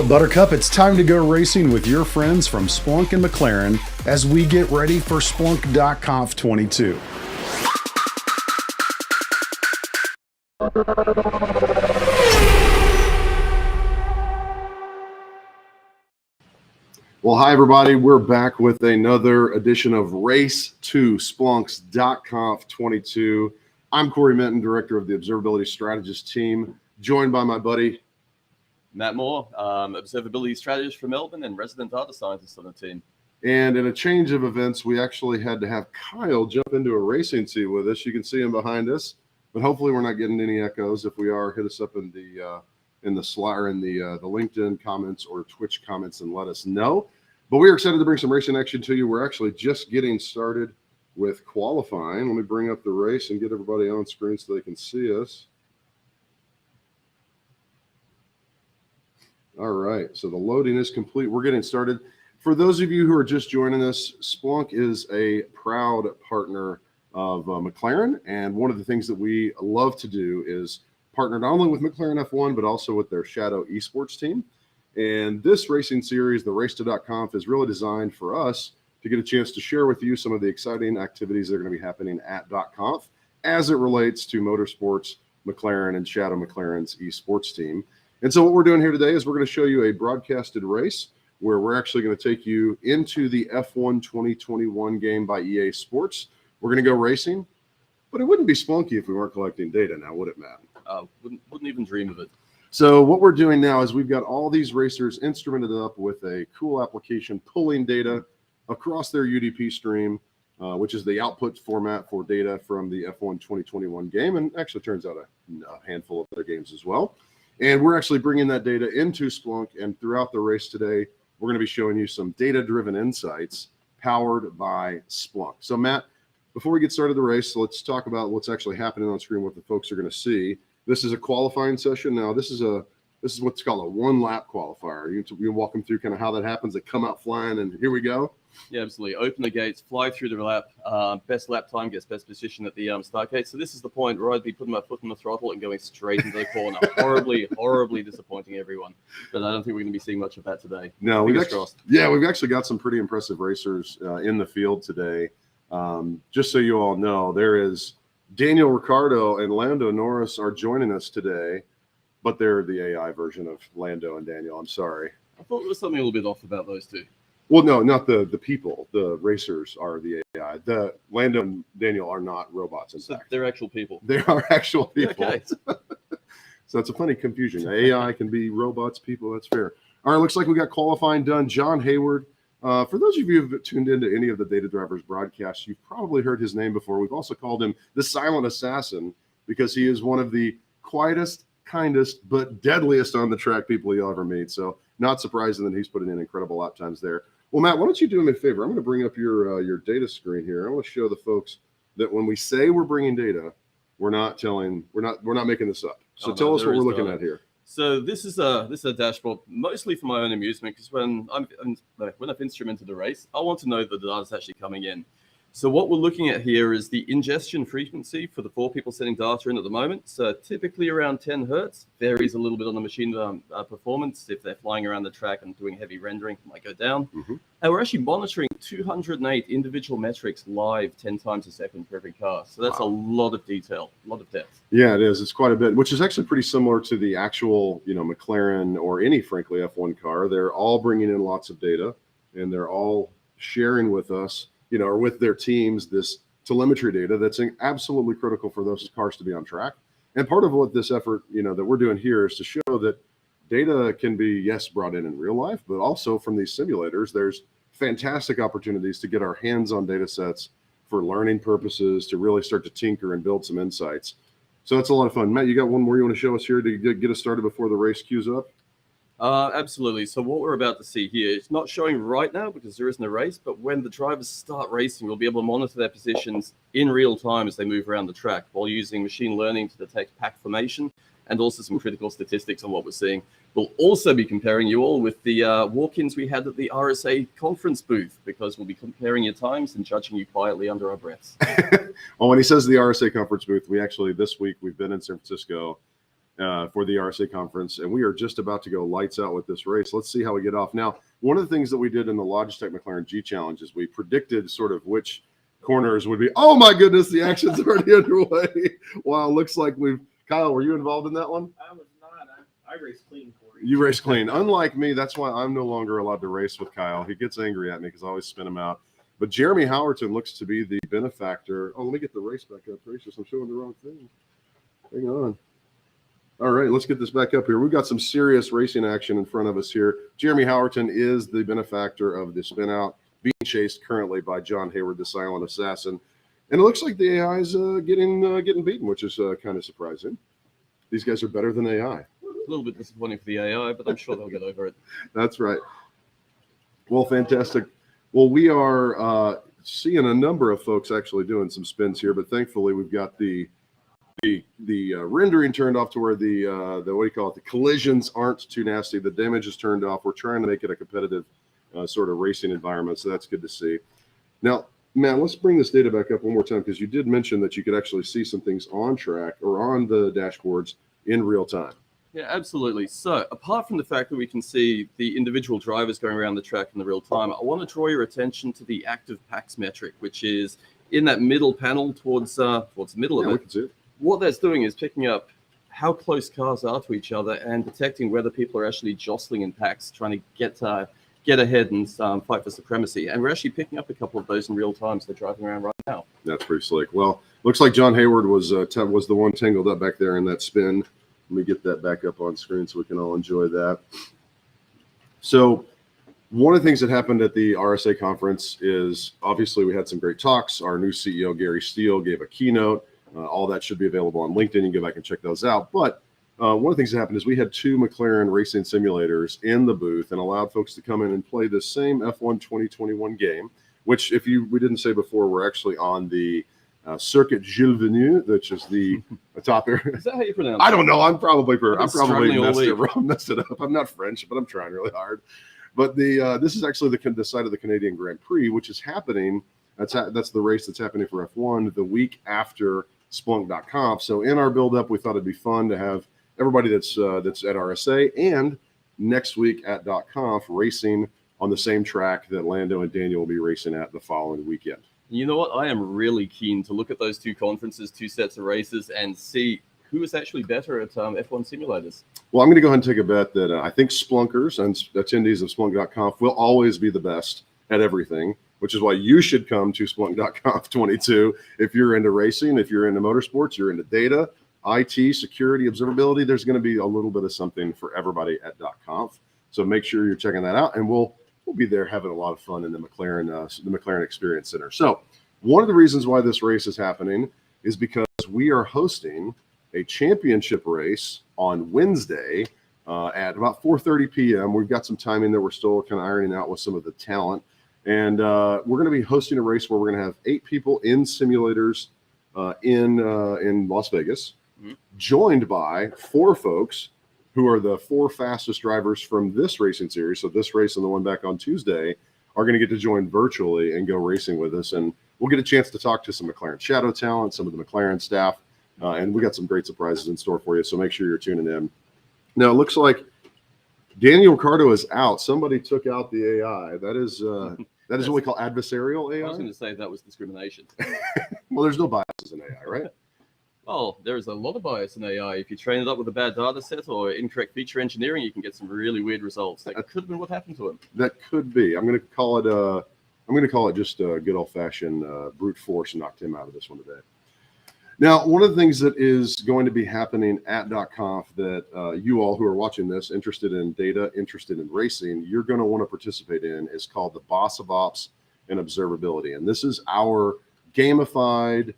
Buttercup, it's time to go racing with your friends from Splunk and McLaren as we get ready for Splunk.conf22. Well, hi, everybody. We're back with another edition of Race to Splunk's .conf22. I'm Corey Minton, director of the Observability Strategists team, joined by my buddy Matt Moore, Observability Strategist from Melbourne and resident data scientist on the team. And in a change of events, we actually had to have Kyle jump into a racing seat with us. You can see him behind us, but hopefully we're not getting any echoes. If we are, hit us up in the LinkedIn comments or Twitch comments and let us know. But we are excited to bring some racing action to you. We're actually just getting started with qualifying. Let me bring up the race and get everybody on screen so they can see us. All right, so the loading is complete. We're getting started. For those of you who are just joining us, Splunk is a proud partner of McLaren, and one of the things that we love to do is partner not only with McLaren F1, but also with their Shadow esports team. And this racing series, the Race to .conf, is really designed for us to get a chance to share with you some of the exciting activities that are going to be happening at .conf as it relates to motorsports, McLaren, and Shadow McLaren's esports team. And so what we're doing here today is we're going to show you a broadcasted race where we're actually going to take you into the F1 2021 game by EA Sports. We're going to go racing, but it wouldn't be Splunky if we weren't collecting data now, would it, Matt? Wouldn't even dream of it. So what we're doing now is we've got all these racers instrumented up with a cool application pulling data across their UDP stream, which is the output format for data from the F1 2021 game, and actually turns out a handful of other games as well. And we're actually bringing that data into Splunk, and throughout the race today, we're going to be showing you some data-driven insights powered by Splunk. So, Matt, before we get started the race, let's talk about what's actually happening on screen, what the folks are going to see. This is a qualifying session. Now, this is what's called a one-lap qualifier. You walk them through kind of how that happens. They come out flying, and here we go. Yeah, absolutely. Open the gates, fly through the lap. Best lap time gets best position at the start gate. So this is the point where I'd be putting my foot on the throttle and going straight into the corner. horribly disappointing everyone. But I don't think we're going to be seeing much of that today. No, we've actually got some pretty impressive racers in the field today. Just so you all know, there is Daniel Ricciardo and Lando Norris are joining us today, but they're the AI version of Lando and Daniel. I'm sorry. I thought there was something a little bit off about those two. Well, no, not the people. The racers are the AI. The Lando and Daniel are not robots, in fact. They're actual people. They are actual people. Okay. So that's a funny confusion. AI can be robots, people. That's fair. All right, looks like we got qualifying done. John Hayward. For those of you who have tuned into any of the Data Drivers broadcasts, you've probably heard his name before. We've also called him the Silent Assassin because he is one of the quietest, kindest, but deadliest on the track people you'll ever meet. So not surprising that he's putting in incredible lap times there. Well, Matt, why don't you do me a favor? I'm going to bring up your data screen here. I want to show the folks that when we say we're bringing data, we're not making this up. So tell us what we're looking at here. So this is a dashboard mostly for my own amusement because when I've instrumented the race, I want to know that the data's actually coming in. So what we're looking at here is the ingestion frequency for the 4 people sending data in at the moment. So typically around 10 hertz, varies a little bit on the machine performance. If they're flying around the track and doing heavy rendering, it might go down. Mm-hmm. And we're actually monitoring 208 individual metrics live 10 times a second for every car. So that's a lot of detail, a lot of depth. Yeah, it is. It's quite a bit, which is actually pretty similar to the actual, McLaren or any, frankly, F1 car. They're all bringing in lots of data, and they're all sharing with us, or with their teams, this telemetry data that's absolutely critical for those cars to be on track. And part of what this effort, that we're doing here is to show that data can be, yes, brought in real life, but also from these simulators, there's fantastic opportunities to get our hands on data sets for learning purposes, to really start to tinker and build some insights. So that's a lot of fun. Matt, you got one more you want to show us here to get us started before the race queues up? Absolutely. So what we're about to see here, it's not showing right now because there isn't a race, but when the drivers start racing, we'll be able to monitor their positions in real time as they move around the track while using machine learning to detect pack formation and also some critical statistics on what we're seeing. We'll also be comparing you all with the walk-ins we had at the RSA conference booth because we'll be comparing your times and judging you quietly under our breaths. Well, when he says the RSA conference booth, this week we've been in San Francisco. for the RSA conference, and we are just about to go lights out with this race. Let's see how we get off. Now, one of the things that we did in the Logitech McLaren G Challenge is we predicted sort of which corners would be. Oh my goodness, the action's already underway. Wow, looks like Kyle, were you involved in that one? I was not. I raced clean for You race clean. Unlike me, that's why I'm no longer allowed to race with Kyle. He gets angry at me because I always spin him out. But Jeremy Howerton looks to be the benefactor. Oh, let me get the race back up. Gracious, I'm showing the wrong thing. Hang on. All right, let's get this back up here. We've got some serious racing action in front of us here. Jeremy Howerton is the benefactor of the spin out, being chased currently by John Hayward, the silent assassin. And it looks like the AI is getting beaten, which is kind of surprising. These guys are better than AI. A little bit disappointing for the AI, but I'm sure they'll get over it. That's right. Well, fantastic. Well, we are seeing a number of folks actually doing some spins here, but thankfully we've got the rendering turned off to where the what do you call it? The collisions aren't too nasty. The damage is turned off. We're trying to make it a competitive sort of racing environment, so that's good to see. Now, Matt, let's bring this data back up one more time because you did mention that you could actually see some things on track or on the dashboards in real time. Yeah, absolutely. So apart from the fact that we can see the individual drivers going around the track in the real time, I want to draw your attention to the active packs metric, which is in that middle panel towards the middle of We it. can see it. What that's doing is picking up how close cars are to each other and detecting whether people are actually jostling in packs, trying to get ahead and fight for supremacy. And we're actually picking up a couple of those in real time, so they're driving around right now. That's pretty slick. Well, looks like John Hayward was the one tangled up back there in that spin. Let me get that back up on screen so we can all enjoy that. So one of the things that happened at the RSA conference is obviously we had some great talks. Our new CEO, Gary Steele, gave a keynote. All that should be available on LinkedIn. You can go back and check those out. But one of the things that happened is we had 2 McLaren racing simulators in the booth and allowed folks to come in and play the same F1 2021 game, which we didn't say before, we're actually on the Circuit Gilles Villeneuve, which is the top area. Is that how you pronounce it? I don't know. I'm probably struggling all messed it up. I'm not French, but I'm trying really hard. But this is actually the site of the Canadian Grand Prix, which is happening. That's the race that's happening for F1 the week after Splunk.conf. So in our build-up, we thought it'd be fun to have everybody that's at RSA and next week at .conf racing on the same track that Lando and Daniel will be racing at the following weekend. You know what? I am really keen to look at those 2 conferences, 2 sets of races, and see who is actually better at F1 simulators. Well, I'm going to go ahead and take a bet that I think Splunkers and attendees of Splunk.conf will always be the best at everything, which is why you should come to Splunk.conf 22 if you're into racing, if you're into motorsports, you're into data, IT, security, observability. There's going to be a little bit of something for everybody at .conf. So make sure you're checking that out, and we'll be there having a lot of fun in the McLaren Experience Center. So one of the reasons why this race is happening is because we are hosting a championship race on Wednesday at about 4:30 p.m. We've got some timing that we're still kind of ironing out with some of the talent. And we're going to be hosting a race where we're going to have 8 people in simulators in Las Vegas, joined by 4 folks who are the 4 fastest drivers from this racing series. So this race and the one back on Tuesday are going to get to join virtually and go racing with us. And we'll get a chance to talk to some McLaren Shadow talent, some of the McLaren staff, and we got some great surprises in store for you. So make sure you're tuning in. Now, it looks like Daniel Ricardo is out. Somebody took out the AI. That is what we call adversarial AI. I was going to say that was discrimination. Well, there's no biases in AI, right? Well, there's a lot of bias in AI. If you train it up with a bad data set or incorrect feature engineering, you can get some really weird results. That could have been what happened to him. That could be. I'm going to call it just a good old-fashioned brute force and knocked him out of this one today. Now, one of the things that is going to be happening at .conf that you all who are watching this, interested in data, interested in racing, you're going to want to participate in is called the Boss of Ops and Observability. And this is our gamified,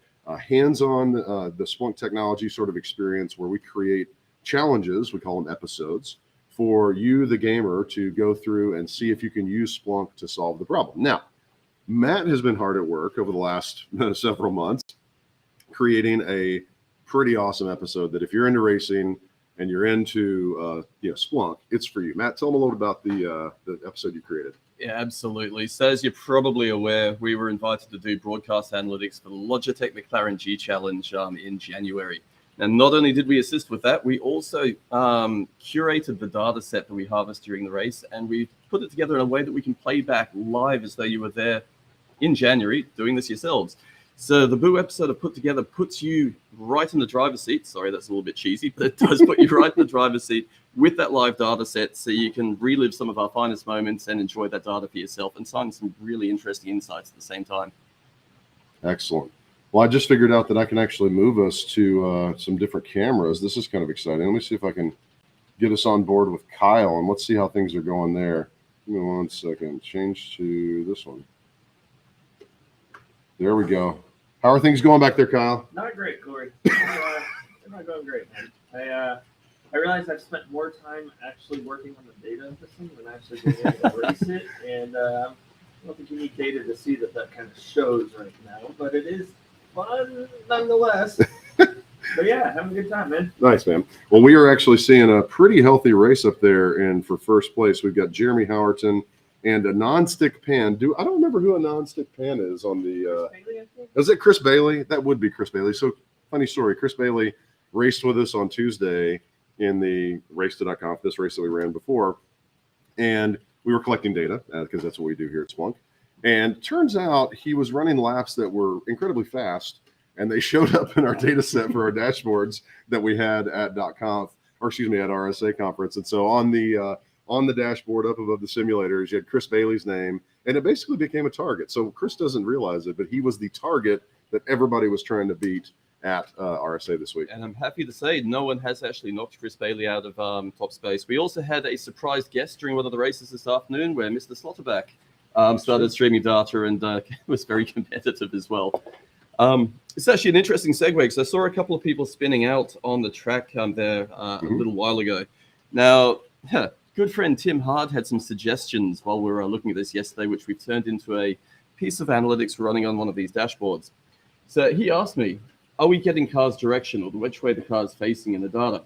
hands-on the Splunk technology sort of experience where we create challenges, we call them episodes, for you, the gamer, to go through and see if you can use Splunk to solve the problem. Now, Matt has been hard at work over the last several months creating a pretty awesome episode that if you're into racing and you're into Splunk, it's for you. Matt, tell them a little about the episode you created. Yeah, absolutely. So as you're probably aware, we were invited to do broadcast analytics for the Logitech McLaren G Challenge in January. And not only did we assist with that, we also curated the data set that we harvest during the race, and we put it together in a way that we can play back live as though you were there in January doing this yourselves. So the Boo episode I put together puts you right in the driver's seat. Sorry, that's a little bit cheesy, but it does put you right in the driver's seat with that live data set, so you can relive some of our finest moments and enjoy that data for yourself and find some really interesting insights at the same time. Excellent. Well, I just figured out that I can actually move us to some different cameras. This is kind of exciting. Let me see if I can get us on board with Kyle, and let's see how things are going there. Give me 1 second. Change to this one. There we go. How are things going back there, Kyle? Not great, Corey. They're not going great, man. I realized I've spent more time actually working on the data system than actually being able to race it, and I don't think you need data to see that kind of shows right now, but it is fun nonetheless. But yeah, having a good time, man. Nice, man. Well, we are actually seeing a pretty healthy race up there, and for first place, we've got Jeremy Howerton and a non-stick pan. I don't remember who a non-stick pan is on the. Bailey, I think? Is it Chris Bailey? That would be Chris Bailey. So funny story. Chris Bailey raced with us on Tuesday in the race.conf, this race that we ran before, and we were collecting data because that's what we do here at Splunk. And turns out he was running laps that were incredibly fast, and they showed up in our data set for our dashboards that we had at .conf, or excuse me, at RSA conference. And so on the dashboard up above the simulators, you had Chris Bailey's name, and it basically became a target. So Chris doesn't realize it, but he was the target that everybody was trying to beat at RSA this week. And I'm happy to say no one has actually knocked Chris Bailey out of top space. We also had a surprise guest during one of the races this afternoon where Mr. Slotterback started streaming data and was very competitive as well. It's actually an interesting segue because I saw a couple of people spinning out on the track there a little while ago. Now, good friend Tim Hard had some suggestions while we were looking at this yesterday, which we've turned into a piece of analytics running on one of these dashboards. So he asked me, are we getting cars direction or which way the car is facing in the data?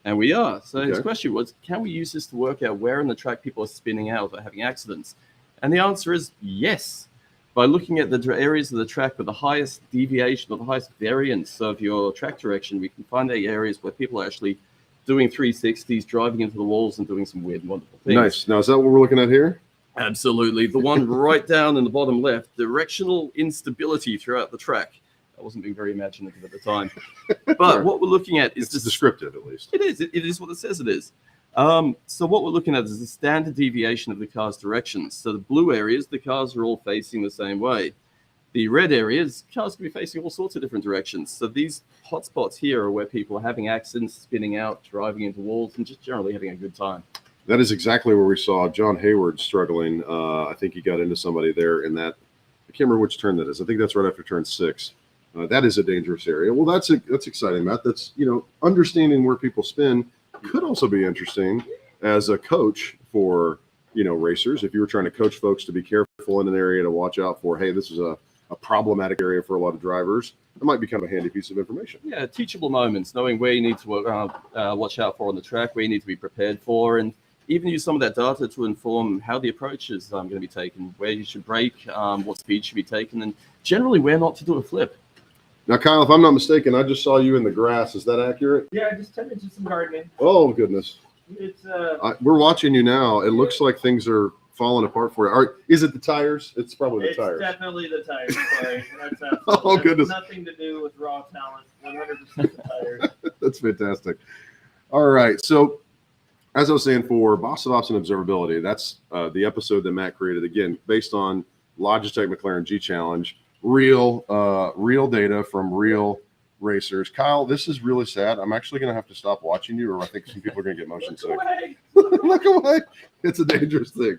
And we are. So his question was, can we use this to work out where in the track people are spinning out or having accidents? And the answer is yes. By looking at the areas of the track with the highest deviation or the highest variance of your track direction, we can find the areas where people are actually doing 360s, driving into the walls and doing some weird and wonderful things. Nice. Now, is that what we're looking at here? Absolutely. The one right down in the bottom left, directional instability throughout the track. I wasn't being very imaginative at the time. But what we're looking at is it's descriptive, at least. It is. It is what it says it is. So what we're looking at is the standard deviation of the car's directions. So the blue areas, the cars are all facing the same way. The red areas, cars can be facing all sorts of different directions. So these hotspots here are where people are having accidents, spinning out, driving into walls, and just generally having a good time. That is exactly where we saw John Hayward struggling. I think he got into somebody there in that. I can't remember which turn that is. I think that's right after turn 6. That is a dangerous area. Well, that's exciting, Matt. That's, understanding where people spin could also be interesting as a coach for, racers. If you were trying to coach folks to be careful in an area to watch out for, hey, this is a problematic area for a lot of drivers, it might be kind of a handy piece of information. Yeah, teachable moments, knowing where you need to watch out for on the track, where you need to be prepared for, and even use some of that data to inform how the approach is going to be taken, where you should brake, what speed should be taken, and generally where not to do a flip. Now, Kyle, if I'm not mistaken, I just saw you in the grass. Is that accurate? Yeah, I just tended to some gardening. Oh, goodness. It's we're watching you now. It looks like things are falling apart for you. Is it the tires? It's probably the tires. It's definitely the tires. Sorry. Oh, goodness. Nothing to do with raw talent. 100% the tires. That's fantastic. All right. So, as I was saying, for Boss of Ops and Observability, that's the episode that Matt created, again, based on Logitech McLaren G Challenge. Real data from real racers. Kyle, this is really sad. I'm actually going to have to stop watching you, or I think some people are going to get motion sick. Look away. It's a dangerous thing.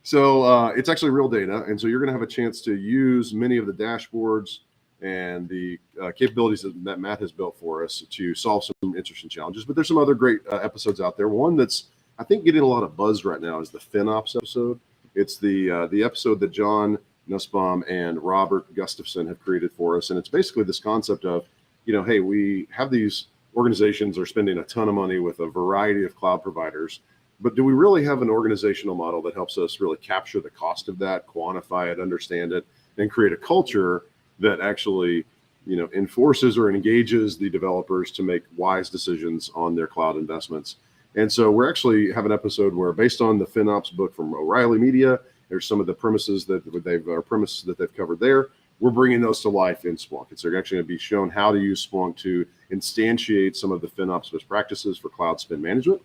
So it's actually real data, and so you're going to have a chance to use many of the dashboards and the capabilities that Matt has built for us to solve some interesting challenges. But there's some other great episodes out there. One that's, I think, getting a lot of buzz right now is the FinOps episode. It's the episode that John Nussbaum and Robert Gustafson have created for us. And it's basically this concept of, hey, we have these organizations are spending a ton of money with a variety of cloud providers, but do we really have an organizational model that helps us really capture the cost of that, quantify it, understand it, and create a culture that actually enforces or engages the developers to make wise decisions on their cloud investments. And so we're actually have an episode where, based on the FinOps book from O'Reilly Media, there's some of the premises that they've covered there. We're bringing those to life in Splunk. It's actually going to be shown how to use Splunk to instantiate some of the FinOps best practices for cloud spend management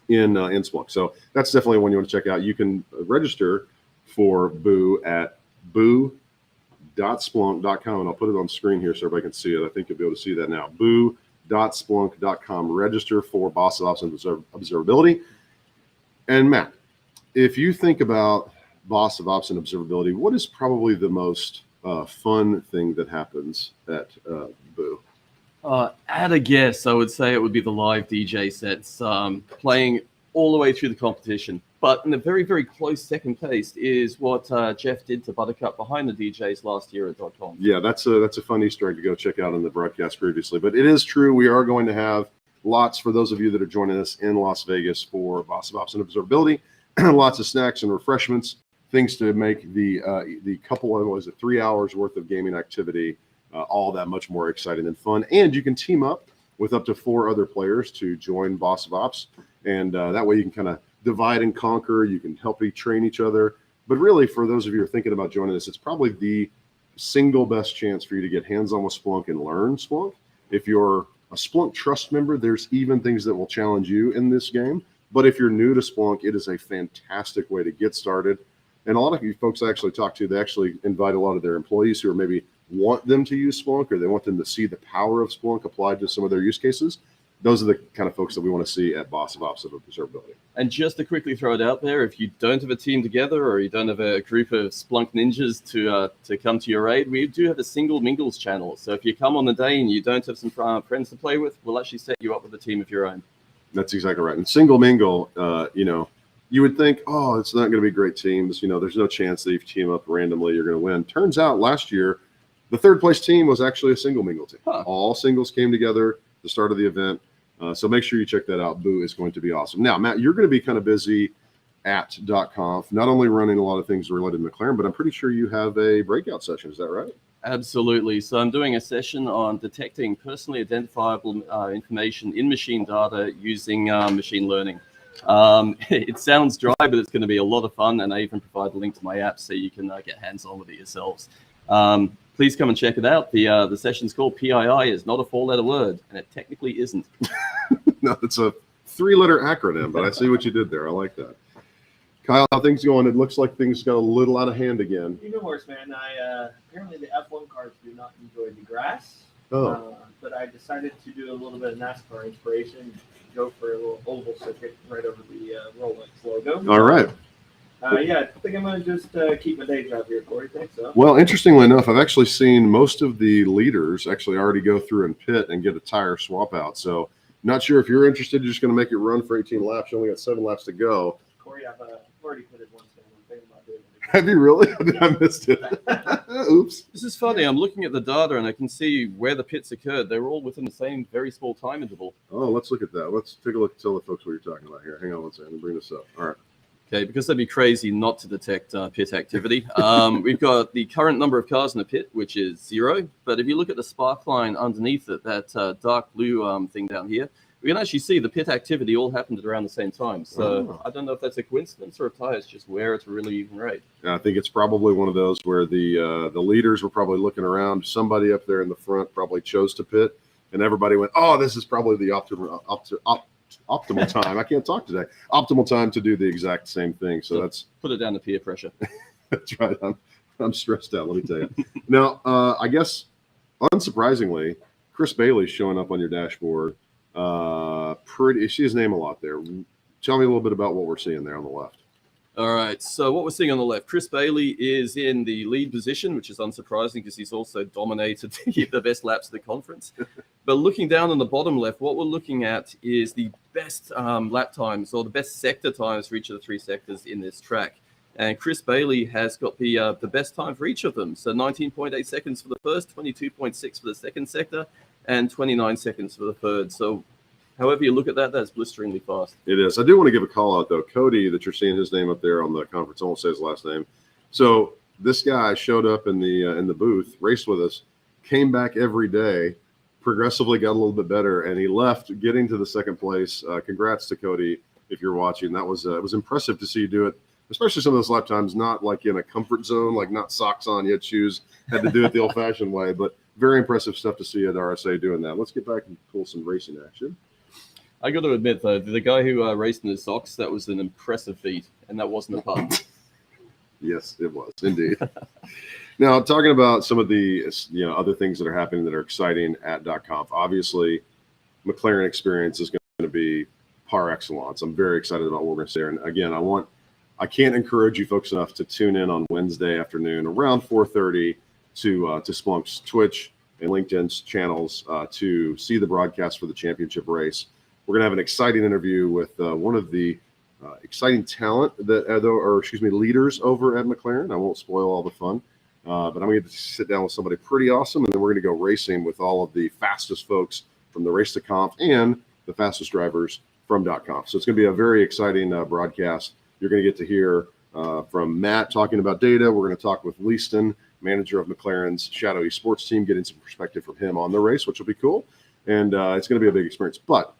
in Splunk. So that's definitely one you want to check out. You can register for Boo at boo.splunk.com, and I'll put it on screen here so everybody can see it. I think you'll be able to see that now. Boo.splunk.com. Register for Boss of Ops and Observability. And Matt, if you think about Boss of Ops and Observability, what is probably the most fun thing that happens at Boo? At a guess, I would say it would be the live DJ sets, playing all the way through the competition. But in a very, very close second place is what Jeff did to Buttercup behind the DJs last year at .com. Yeah, that's a fun Easter egg to go check out on the broadcast previously. But it is true, we are going to have lots for those of you that are joining us in Las Vegas for Boss of Ops and Observability. Lots of snacks and refreshments, things to make the couple of 3 hours worth of gaming activity all that much more exciting and fun. And you can team up with up to 4 other players to join Boss of Ops, and that way you can kind of divide and conquer. You can help train each other. But really, for those of you who are thinking about joining us, it's probably the single best chance for you to get hands-on with Splunk and learn Splunk. If you're a Splunk Trust member, there's even things that will challenge you in this game. But if you're new to Splunk, it is a fantastic way to get started. And a lot of you folks I actually talk to, they actually invite a lot of their employees who are maybe want them to use Splunk, or they want them to see the power of Splunk applied to some of their use cases. Those are the kind of folks that we want to see at Boss of Ops and Observability. And just to quickly throw it out there, if you don't have a team together or you don't have a group of Splunk ninjas to come to your aid, we do have a single mingles channel. So if you come on the day and you don't have some friends to play with, we'll actually set you up with a team of your own. That's exactly right. And single mingle, you would think, oh, it's not going to be great teams. There's no chance that if you team up randomly, you're going to win. Turns out last year, the third place team was actually a single mingle team. Huh. All singles came together at the start of the event. So make sure you check that out. Boo is going to be awesome. Now, Matt, you're going to be kind of busy at .conf, not only running a lot of things related to McLaren, but I'm pretty sure you have a breakout session. Is that right? Absolutely. So I'm doing a session on detecting personally identifiable information in machine data using machine learning. It sounds dry, but it's going to be a lot of fun. And I even provide a link to my app so you can get hands-on with it yourselves. Please come and check it out. The session's called PII. Is not a 4-letter word, and it technically isn't. No, it's a 3-letter acronym, but I see what you did there. I like that. Kyle, how things going? It looks like things got a little out of hand again. Even worse, man. Apparently the F1 cars do not enjoy the grass. Oh. But I decided to do a little bit of NASCAR inspiration, go for a little oval circuit right over the Rolex logo. All right. I think I'm going to just keep my day job here, Corey. Thanks, so. Well, interestingly enough, I've actually seen most of the leaders actually already go through and pit and get a tire swap out. So not sure if you're interested. You're just going to make it run for 18 laps. You only got 7 laps to go. Corey, I've already put it once. I'm thinking about doing it. Have you really? I missed it. Oops. This is funny. I'm looking at the data and I can see where the pits occurred. They were all within the same very small time interval. Oh, let's look at that. Let's take a look and tell the folks what you're talking about here. Hang on one second. Let me bring this up. All right. Okay, because that'd be crazy not to detect pit activity. We've got the current number of cars in the pit, which is 0. But if you look at the spark line underneath it, that dark blue thing down here, we can actually see the pit activity all happened at around the same time. So I don't know if that's a coincidence or if tires just wear at a really even rate. I think it's probably one of those where the leaders were probably looking around. Somebody up there in the front probably chose to pit, and everybody went, "Oh, this is probably the optimal time." I can't talk today. Optimal time to do the exact same thing. So that's put it down to peer pressure. That's right. I'm stressed out. Let me tell you. Now, I guess unsurprisingly, Chris Bailey's showing up on your dashboard. You see his name a lot there. Tell me a little bit about what we're seeing there on the left. All right. So what we're seeing on the left, Chris Bailey is in the lead position, which is unsurprising because he's also dominated the best laps of the conference. But looking down on the bottom left, what we're looking at is the best lap times or the best sector times for each of the 3 sectors in this track. And Chris Bailey has got the best time for each of them. So 19.8 seconds for the first, 22.6 for the second sector, and 29 seconds for the third. So however you look at that, that's blisteringly fast. It is. I do want to give a call out, though. Cody, that you're seeing his name up there on the conference, I won't say his last name. So this guy showed up in the booth, raced with us, came back every day, progressively got a little bit better, and he left getting to the second place. Congrats to Cody if you're watching. That was it was impressive to see you do it, especially some of those lap times, not like in a comfort zone, like not socks on, you had shoes, had to do it the old-fashioned way, but very impressive stuff to see at RSA doing that. Let's get back and pull some racing action. I got to admit, though, the guy who raced in his socks, that was an impressive feat, and that wasn't a pun. Yes, it was indeed. Now, talking about some of the other things that are happening that are exciting at .conf, obviously, McLaren experience is going to be par excellence. I'm very excited about what we're going to say. And again, I can't encourage you folks enough to tune in on Wednesday afternoon around 4:30 to Splunk's Twitch and LinkedIn's channels to see the broadcast for the championship race. We're going to have an exciting interview with one of the exciting talent leaders over at McLaren. I won't spoil all the fun, but I'm going to sit down with somebody pretty awesome, and then we're going to go racing with all of the fastest folks from the race to conf and the fastest drivers from .conf. So it's going to be a very exciting broadcast. You're going to get to hear from Matt talking about data. We're going to talk with Leaston, manager of McLaren's Shadow Esports team, getting some perspective from him on the race, which will be cool. And it's going to be a big experience. But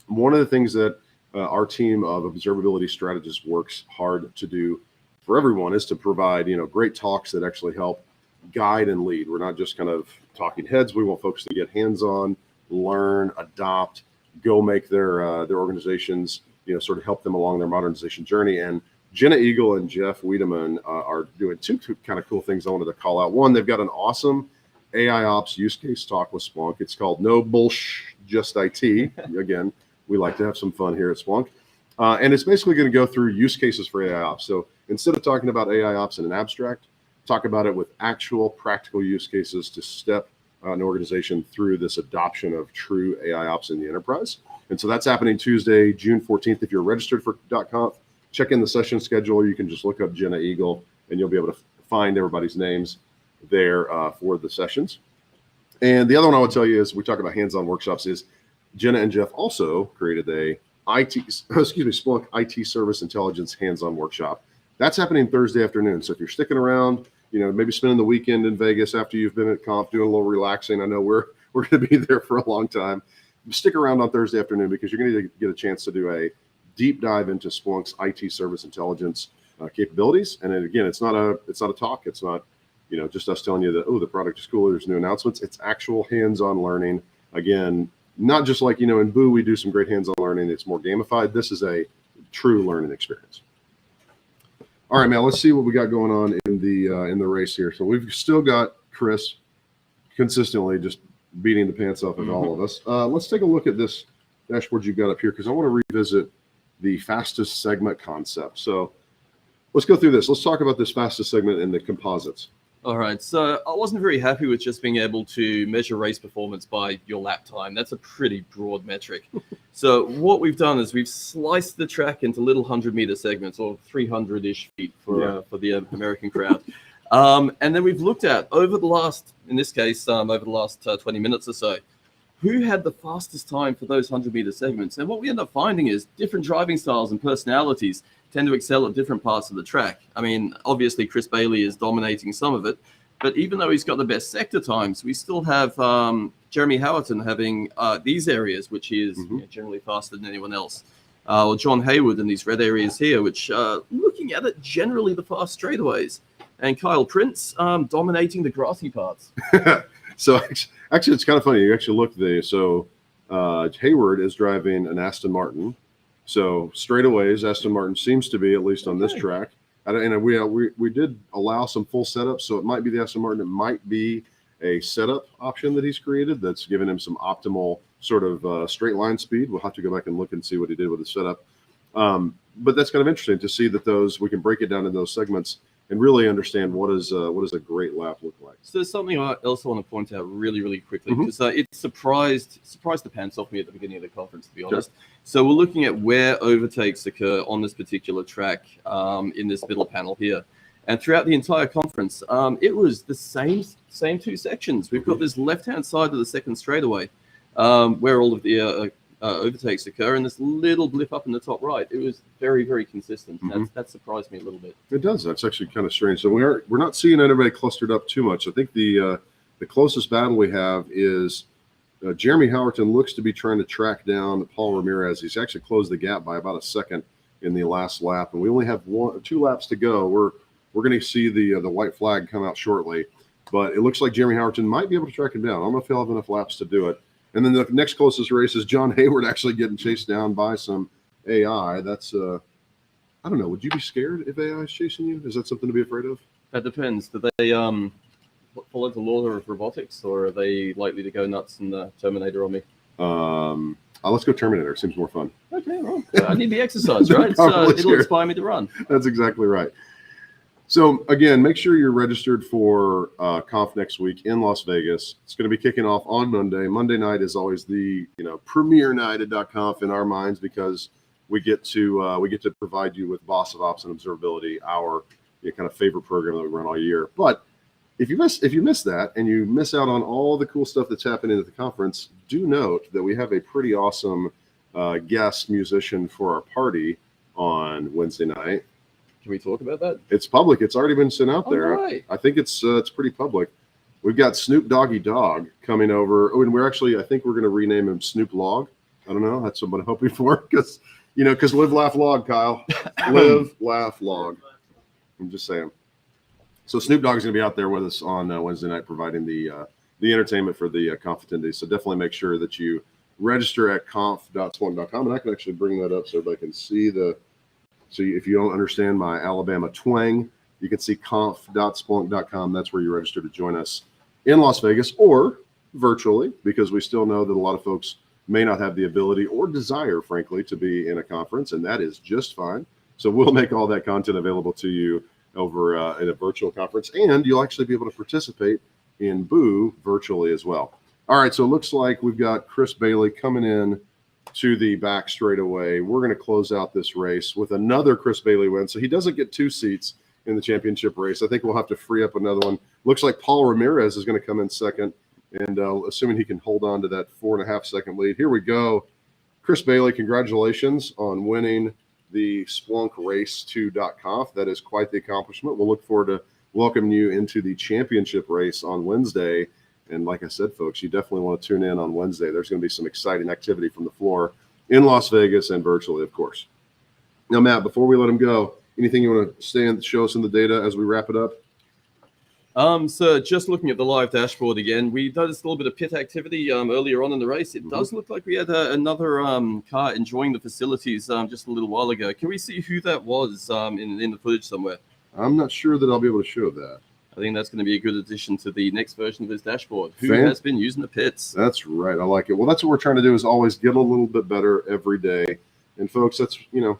one of the things that our team of observability strategists works hard to do for everyone is to provide, great talks that actually help guide and lead. We're not just kind of talking heads. We want folks to get hands-on, learn, adopt, go make their organizations, sort of help them along their modernization journey. And Jenna Eagle and Jeff Wiedemann are doing two kind of cool things I wanted to call out. One, they've got an awesome AI Ops use case talk with Splunk. It's called No Bullsh, Just IT. Again, we like to have some fun here at Splunk. And it's basically going to go through use cases for AI Ops. So instead of talking about AI Ops in an abstract, talk about it with actual practical use cases to step an organization through this adoption of true AI Ops in the enterprise. And so that's happening Tuesday, June 14th. If you're registered for .conf, check in the session schedule. You can just look up Jenna Eagle, and you'll be able to find everybody's names there for the sessions. And the other one I would tell you is we talk about hands-on workshops is Jenna and Jeff also created a Splunk IT service intelligence hands-on workshop. That's happening Thursday afternoon. So if you're sticking around, maybe spending the weekend in Vegas after you've been at conf, doing a little relaxing. I know we're going to be there for a long time. Stick around on Thursday afternoon because you're going to get a chance to do a deep dive into Splunk's IT service intelligence capabilities. And then again, it's not a talk. It's not, just us telling you that, the product is cool. There's new announcements. It's actual hands-on learning. Again, not just like, in Boo, we do some great hands-on learning. It's more gamified. This is a true learning experience. All right, man, let's see what we got going on in the race here. So we've still got Chris consistently just beating the pants off of all of us. Let's take a look at this dashboard you've got up here because I want to revisit the fastest segment concept. So let's go through this. Let's talk about this fastest segment in the composites. All right, so I wasn't very happy with just being able to measure race performance by your lap time. That's a pretty broad metric. So what we've done is we've sliced the track into little 100-meter segments, or 300-ish feet for the American crowd. And then we've looked at, over the last 20 minutes or so, who had the fastest time for those 100-meter segments. And what we end up finding is different driving styles and personalities tend to excel at different parts of the track. I mean, obviously, Chris Bailey is dominating some of it, but even though he's got the best sector times, we still have Jeremy Howerton having these areas, which he is generally faster than anyone else. Or John Hayward in these red areas here, which, looking at it, generally the fast straightaways. And Kyle Prince dominating the grassy parts. So actually, it's kind of funny. You actually look there. So Hayward is driving an Aston Martin. So straightaways, Aston Martin seems to be, at least on this track. And we did allow some full setup. So it might be the Aston Martin. It might be a setup option that he's created that's giving him some optimal sort of straight line speed. We'll have to go back and look and see what he did with the setup. But that's kind of interesting to see that we can break it down in those segments and really understand what does a great lap look like. So there's something I also want to point out really, really quickly, because it surprised the pants off me at the beginning of the conference, to be honest. Sure. So we're looking at where overtakes occur on this particular track in this middle panel here. And throughout the entire conference, it was the same two sections. We've got this left-hand side of the second straightaway where all of the overtakes occur, and this little blip up in the top right. It was very, very consistent. That surprised me a little bit. It does. That's actually kind of strange. So we're not seeing anybody clustered up too much. I think the The closest battle we have is Jeremy Howerton looks to be trying to track down Paul Ramirez. He's actually closed the gap by about a second in the last lap, and we only have 2 laps to go. We're going to see the white flag come out shortly, but it looks like Jeremy Howerton might be able to track him down. I don't know if he'll have enough laps to do it. And then the next closest race is John Hayward actually getting chased down by some AI. That's I don't know. Would you be scared if AI is chasing you? Is that something to be afraid of? That depends. Do they follow the law of robotics, or are they likely to go nuts and Terminator on me? Let's go Terminator. Seems more fun. Okay, well, I need the exercise, right? It'll inspire me to run. That's exactly right. So again, make sure you're registered for Conf next week in Las Vegas. It's going to be kicking off on Monday. Monday night is always the premier night at .conf in our minds, because we get to provide you with Boss of Ops and Observability, our kind of favorite program that we run all year. But if you miss that and you miss out on all the cool stuff that's happening at the conference, do note that we have a pretty awesome guest musician for our party on Wednesday night. Can we talk about that? It's public. It's already been sent out there. Right. I think it's pretty public. We've got Snoop Doggy Dogg coming over. Oh, and I think we're going to rename him Snoop Log. I don't know. That's what I'm hoping for, because live, laugh, log, Kyle. Live, laugh, log. I'm just saying. So Snoop Dogg is going to be out there with us on Wednesday night, providing the entertainment for the conf attendees. So definitely make sure that you register at conf.splunk.com. And I can actually bring that up so everybody can see so if you don't understand my Alabama twang, you can see conf.splunk.com. That's where you register to join us in Las Vegas, or virtually, because we still know that a lot of folks may not have the ability or desire, frankly, to be in a conference, and that is just fine. So we'll make all that content available to you over in a virtual conference, and you'll actually be able to participate in Boo virtually as well. All right, so it looks like we've got Chris Bailey coming in to the back straightaway. We're going to close out this race with another Chris Bailey win, so he doesn't get 2 seats in the championship race. I think we'll have to free up another one. Looks like Paul Ramirez is going to come in second, and assuming he can hold on to that 4.5 second lead. Here we go. Chris Bailey, congratulations on winning the Splunk race to .conf. That is quite the accomplishment. We'll look forward to welcoming you into the championship race on Wednesday. And like I said, folks, you definitely want to tune in on Wednesday. There's going to be some exciting activity from the floor in Las Vegas and virtually, of course. Now, Matt, before we let him go, anything you want to show us in the data as we wrap it up? So just looking at the live dashboard again, we noticed a little bit of pit activity earlier on in the race. It does look like we had another car enjoying the facilities just a little while ago. Can we see who that was in the footage somewhere? I'm not sure that I'll be able to show that. I think that's going to be a good addition to the next version of this dashboard. Who has been using the pits? That's right. I like it. Well, that's what we're trying to do, is always get a little bit better every day. And folks, that's what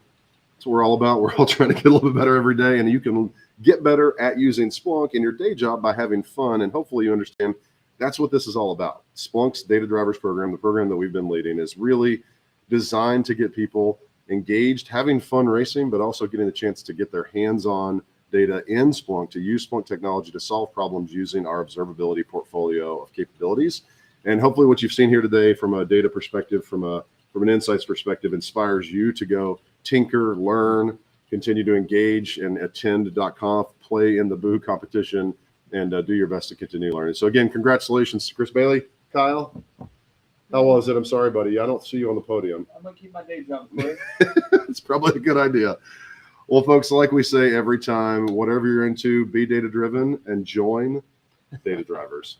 we're all about. We're all trying to get a little bit better every day. And you can get better at using Splunk in your day job by having fun. And hopefully you understand that's what this is all about. Splunk's Data Drivers program, the program that we've been leading, is really designed to get people engaged, having fun racing, but also getting the chance to get their hands on data in Splunk, to use Splunk technology to solve problems using our observability portfolio of capabilities. And hopefully what you've seen here today from a data perspective, from an insights perspective, inspires you to go tinker, learn, continue to engage and attend .conf, play in the Boo competition, and do your best to continue learning. So again, congratulations to Chris Bailey. Kyle, how was it? I'm sorry, buddy. I don't see you on the podium. I'm going to keep my day job quick. It's probably a good idea. Well, folks, like we say every time, whatever you're into, be data-driven and join Data Drivers.